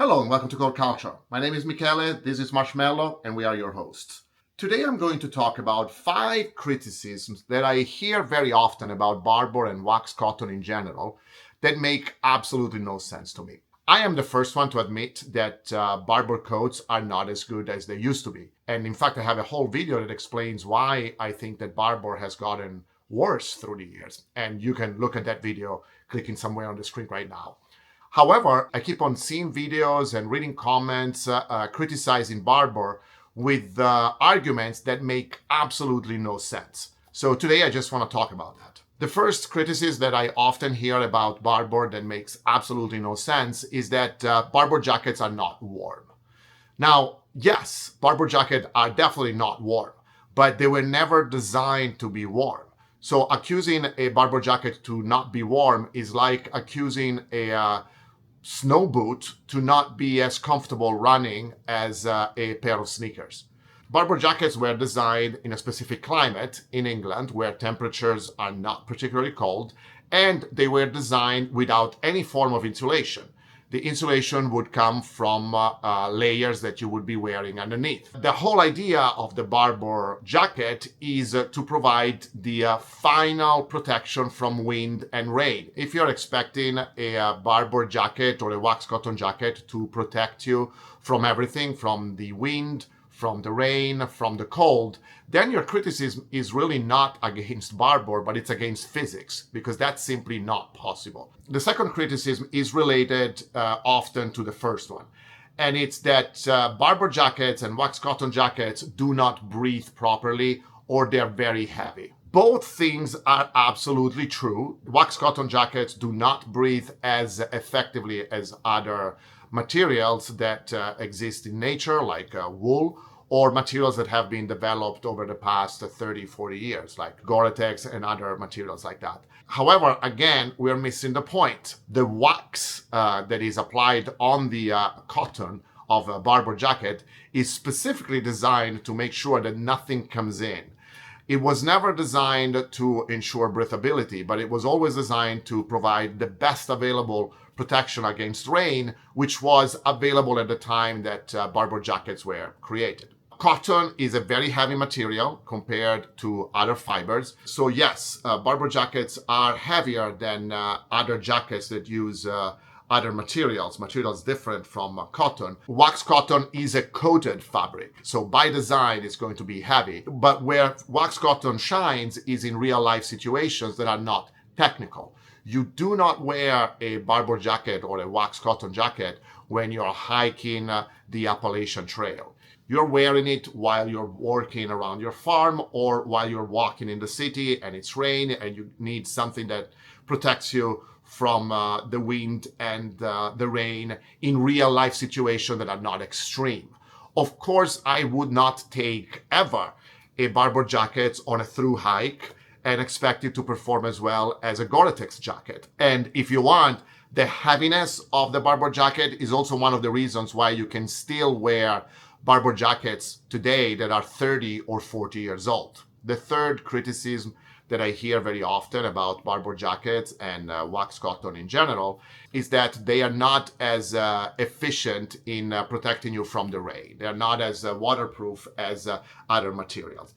Hello and welcome to Code Culture. My name is Michele, this is Marshmallow, and we are your hosts. Today I'm going to talk about 5 criticisms that I hear very often about Barbour and wax cotton in general that make absolutely no sense to me. I am the first one to admit that Barbour coats are not as good as they used to be. And in fact, I have a whole video that explains why I think that Barbour has gotten worse through the years. And you can look at that video clicking somewhere on the screen right now. However, I keep on seeing videos and reading comments criticizing Barbour with arguments that make absolutely no sense. So today I just want to talk about that. The first criticism that I often hear about Barbour that makes absolutely no sense is that Barbour jackets are not warm. Now, yes, Barbour jackets are definitely not warm, but they were never designed to be warm. So accusing a Barbour jacket to not be warm is like accusing a snow boot to not be as comfortable running as a pair of sneakers. Barbour jackets were designed in a specific climate in England where temperatures are not particularly cold, and they were designed without any form of insulation. The insulation would come from layers that you would be wearing underneath. The whole idea of the Barbour jacket is to provide the final protection from wind and rain. If you're expecting a Barbour jacket or a wax cotton jacket to protect you from everything, from the wind, from the rain, from the cold, then your criticism is really not against Barbour, but it's against physics, because that's simply not possible. The second criticism is related often to the first one, and it's that Barbour jackets and wax cotton jackets do not breathe properly, or they're very heavy. Both things are absolutely true. Wax cotton jackets do not breathe as effectively as other materials that exist in nature, like wool, or materials that have been developed over the past 30, 40 years, like Gore-Tex and other materials like that. However, again, we're missing the point. The wax that is applied on the cotton of a Barbour jacket is specifically designed to make sure that nothing comes in. It was never designed to ensure breathability, but it was always designed to provide the best available protection against rain, which was available at the time that Barbour jackets were created. Cotton is a very heavy material compared to other fibers. So yes, Barbour jackets are heavier than other jackets that use other materials different from cotton. Wax cotton is a coated fabric, so by design it's going to be heavy. But where wax cotton shines is in real life situations that are not technical. You do not wear a Barbour jacket or a wax cotton jacket when you're hiking the Appalachian Trail. You're wearing it while you're working around your farm or while you're walking in the city and it's rain and you need something that protects you from the wind and the rain in real life situations that are not extreme. Of course, I would not take ever a Barbour jacket on a through hike and expect it to perform as well as a Gore-Tex jacket. And if you want, the heaviness of the Barbour jacket is also one of the reasons why you can still wear Barbour jackets today that are 30 or 40 years old. The third criticism that I hear very often about Barbour jackets and wax cotton in general is that they are not as efficient in protecting you from the rain. They are not as waterproof as other materials.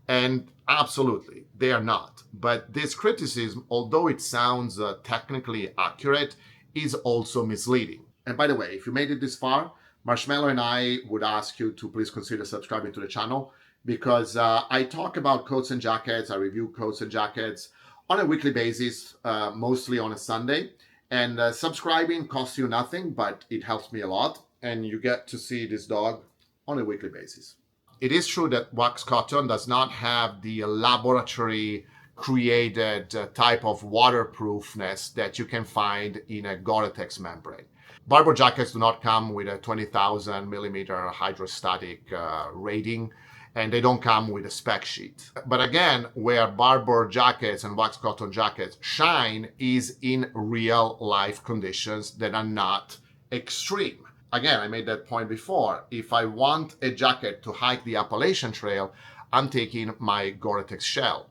And absolutely, they are not. But this criticism, although it sounds technically accurate, is also misleading. And by the way, if you made it this far, Marshmallow and I would ask you to please consider subscribing to the channel, because I talk about coats and jackets, I review coats and jackets on a weekly basis, mostly on a Sunday. And subscribing costs you nothing, but it helps me a lot. And you get to see this dog on a weekly basis. It is true that wax cotton does not have the laboratory created type of waterproofness that you can find in a Gore-Tex membrane. Barbour jackets do not come with a 20,000 millimeter hydrostatic rating, and they don't come with a spec sheet. But again, where Barbour jackets and wax cotton jackets shine is in real life conditions that are not extreme. Again, I made that point before. If I want a jacket to hike the Appalachian Trail, I'm taking my Gore-Tex shell.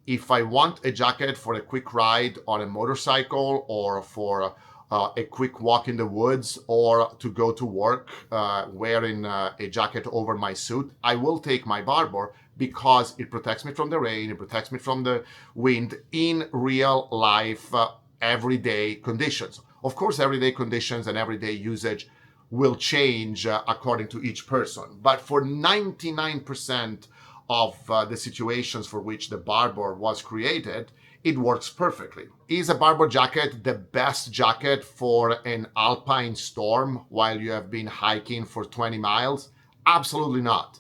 If I want a jacket for a quick ride on a motorcycle or for a quick walk in the woods or to go to work wearing a jacket over my suit, I will take my Barbour because it protects me from the rain, it protects me from the wind in real life, everyday conditions. Of course, everyday conditions and everyday usage will change according to each person. But for 99% of the situations for which the Barbour was created, it works perfectly. Is a Barbour jacket the best jacket for an alpine storm while you have been hiking for 20 miles? Absolutely not.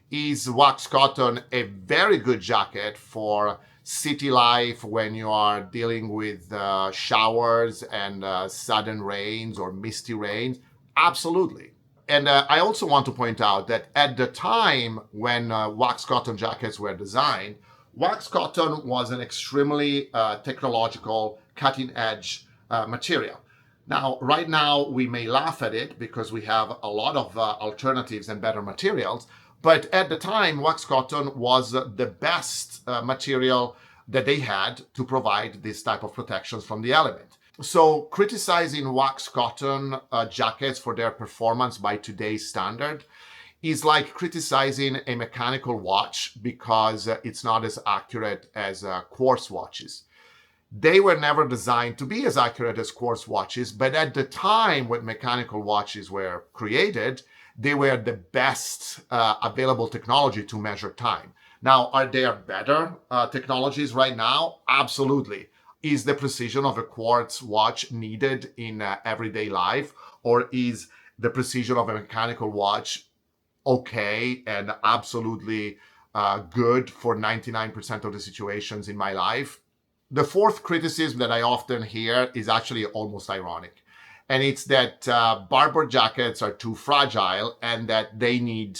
Is wax cotton a very good jacket for city life when you are dealing with showers and sudden rains or misty rains? Absolutely. And I also want to point out that at the time when wax cotton jackets were designed, wax cotton was an extremely technological, cutting edge material. Now, right now, we may laugh at it because we have a lot of alternatives and better materials. But at the time, wax cotton was the best material that they had to provide this type of protections from the element. So criticizing wax cotton jackets for their performance by today's standard is like criticizing a mechanical watch because it's not as accurate as quartz watches. They were never designed to be as accurate as quartz watches, but at the time when mechanical watches were created, they were the best available technology to measure time. Now, are there better technologies right now? Absolutely. Is the precision of a quartz watch needed in everyday life, or is the precision of a mechanical watch okay and absolutely good for 99% of the situations in my life? The fourth criticism that I often hear is actually almost ironic. And it's that Barbour jackets are too fragile and that they need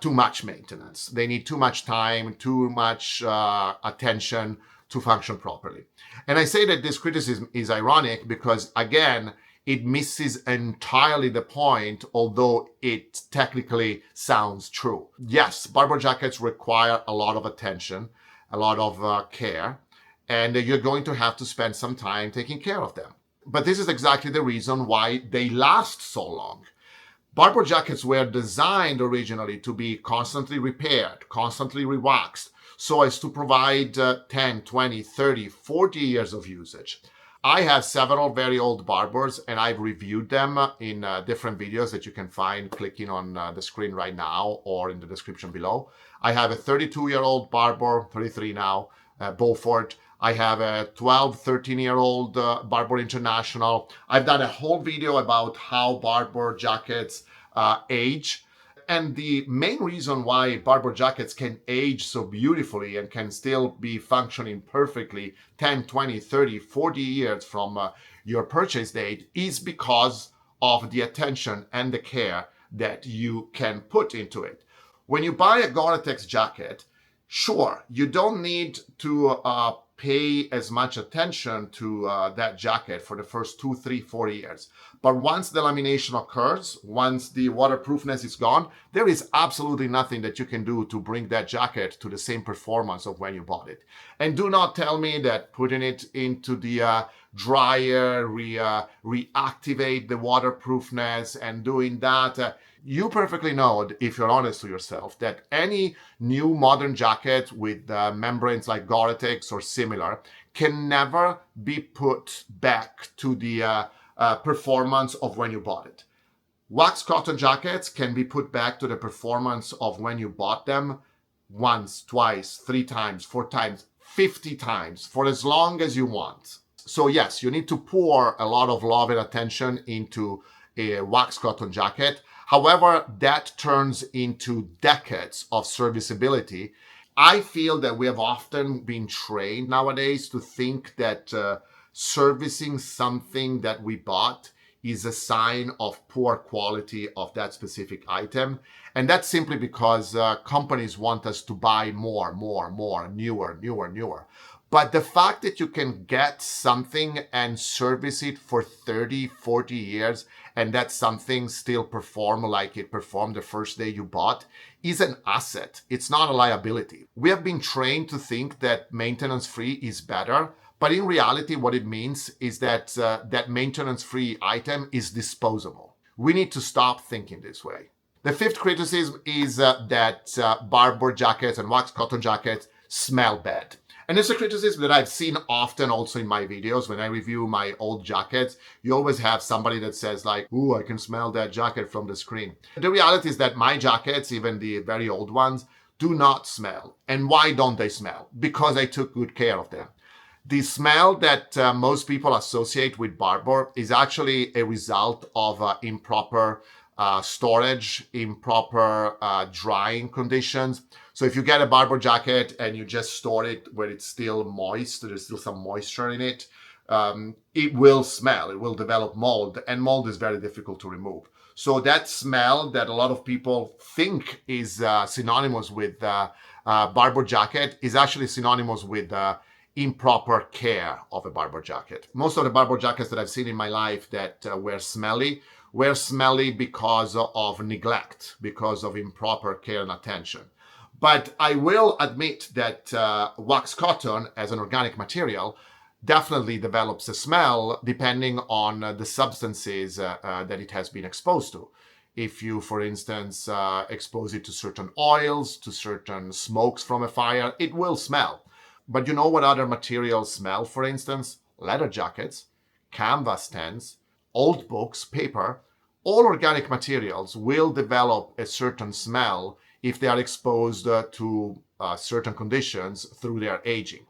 too much maintenance. They need too much time, too much attention to function properly. And I say that this criticism is ironic because, again, it misses entirely the point, although it technically sounds true. Yes, Barbour jackets require a lot of attention, a lot of care, and you're going to have to spend some time taking care of them. But this is exactly the reason why they last so long. Barbour jackets were designed originally to be constantly repaired, constantly rewaxed, so as to provide 10, 20, 30, 40 years of usage. I have several very old Barbours and I've reviewed them in different videos that you can find clicking on the screen right now or in the description below. I have a 32-year-old Barbour, 33 now, Beaufort. I have a 12, 13-year-old Barbour International. I've done a whole video about how Barbour jackets age. And the main reason why Barbour jackets can age so beautifully and can still be functioning perfectly 10, 20, 30, 40 years from your purchase date is because of the attention and the care that you can put into it. When you buy a Gore-Tex jacket, sure, you don't need to pay as much attention to that jacket for the first 2, 3, 4 years. But once the lamination occurs, once the waterproofness is gone, there is absolutely nothing that you can do to bring that jacket to the same performance of when you bought it. And do not tell me that putting it into the dryer, reactivate the waterproofness and doing that, you perfectly know, if you're honest to yourself, that any new modern jacket with membranes like Gore-Tex or similar can never be put back to the performance of when you bought it. Wax cotton jackets can be put back to the performance of when you bought them once, twice, 3 times, 4 times, 50 times, for as long as you want. So yes, you need to pour a lot of love and attention into a wax cotton jacket. However, that turns into decades of serviceability. I feel that we have often been trained nowadays to think that servicing something that we bought is a sign of poor quality of that specific item. And that's simply because companies want us to buy more, newer. But the fact that you can get something and service it for 30, 40 years and that something still perform like it performed the first day you bought is an asset. It's not a liability. We have been trained to think that maintenance free is better, But in reality, what it means is that that maintenance-free item is disposable. We need to stop thinking this way. The fifth criticism is that Barbour jackets and wax cotton jackets smell bad. And it's a criticism that I've seen often also in my videos. When I review my old jackets, you always have somebody that says like, ooh, I can smell that jacket from the screen. The reality is that my jackets, even the very old ones, do not smell. And why don't they smell? Because I took good care of them. The smell that most people associate with Barbour is actually a result of improper storage, improper drying conditions. So if you get a Barbour jacket and you just store it where it's still moist, there's still some moisture in it, it will smell, it will develop mold, and mold is very difficult to remove. So that smell that a lot of people think is synonymous with Barbour jacket is actually synonymous with improper care of a Barbour jacket. Most of the Barbour jackets that I've seen in my life that were smelly because of neglect, because of improper care and attention. But I will admit that wax cotton as an organic material definitely develops a smell depending on the substances that it has been exposed to. If you, for instance, expose it to certain oils, to certain smokes from a fire, it will smell. But you know what other materials smell, for instance? Leather jackets, canvas tents, old books, paper. All organic materials will develop a certain smell if they are exposed to certain conditions through their aging.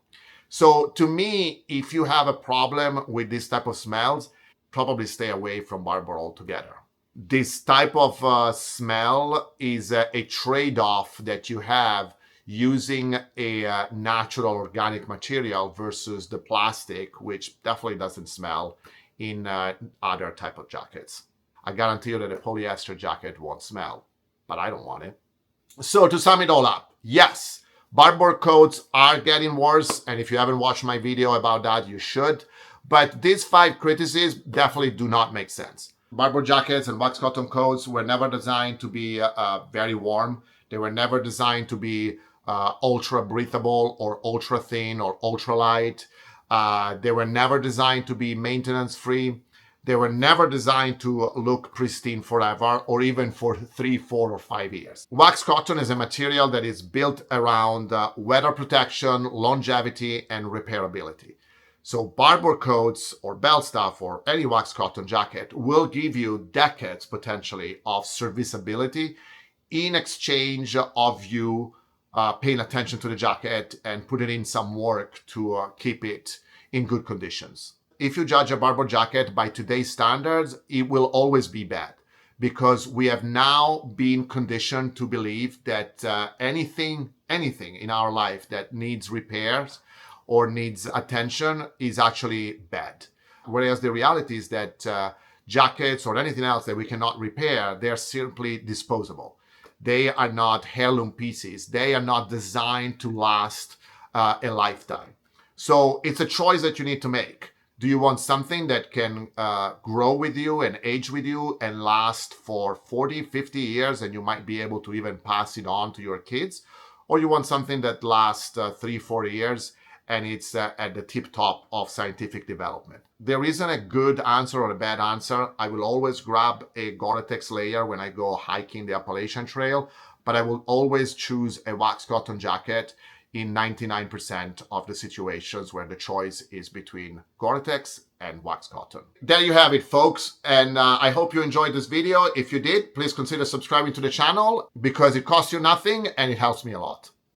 So to me, if you have a problem with this type of smells, probably stay away from Barbour altogether. This type of smell is a trade-off that you have using a natural organic material versus the plastic, which definitely doesn't smell in other type of jackets. I guarantee you that a polyester jacket won't smell, but I don't want it. So to sum it all up, yes, Barbour coats are getting worse, and if you haven't watched my video about that, you should. But these 5 criticisms definitely do not make sense. Barbour jackets and wax cotton coats were never designed to be very warm. They were never designed to be ultra breathable or ultra thin or ultra light. They were never designed to be maintenance free. They were never designed to look pristine forever or even for 3, 4, or 5 years. Wax cotton is a material that is built around weather protection, longevity, and repairability. So Barbour coats or belstaff or any wax cotton jacket will give you decades potentially of serviceability in exchange of you paying attention to the jacket and putting in some work to keep it in good conditions. If you judge a Barbour jacket by today's standards, it will always be bad because we have now been conditioned to believe that anything in our life that needs repairs or needs attention is actually bad. Whereas the reality is that jackets or anything else that we cannot repair, they're simply disposable. They are not heirloom pieces. They are not designed to last a lifetime. So it's a choice that you need to make. Do you want something that can grow with you and age with you and last for 40, 50 years and you might be able to even pass it on to your kids? Or you want something that lasts 3, 4 years and it's at the tip top of scientific development? There isn't a good answer or a bad answer. I will always grab a Gore-Tex layer when I go hiking the Appalachian Trail, but I will always choose a wax cotton jacket in 99% of the situations where the choice is between Gore-Tex and wax cotton. There you have it, folks. And I hope you enjoyed this video. If you did, please consider subscribing to the channel because it costs you nothing and it helps me a lot.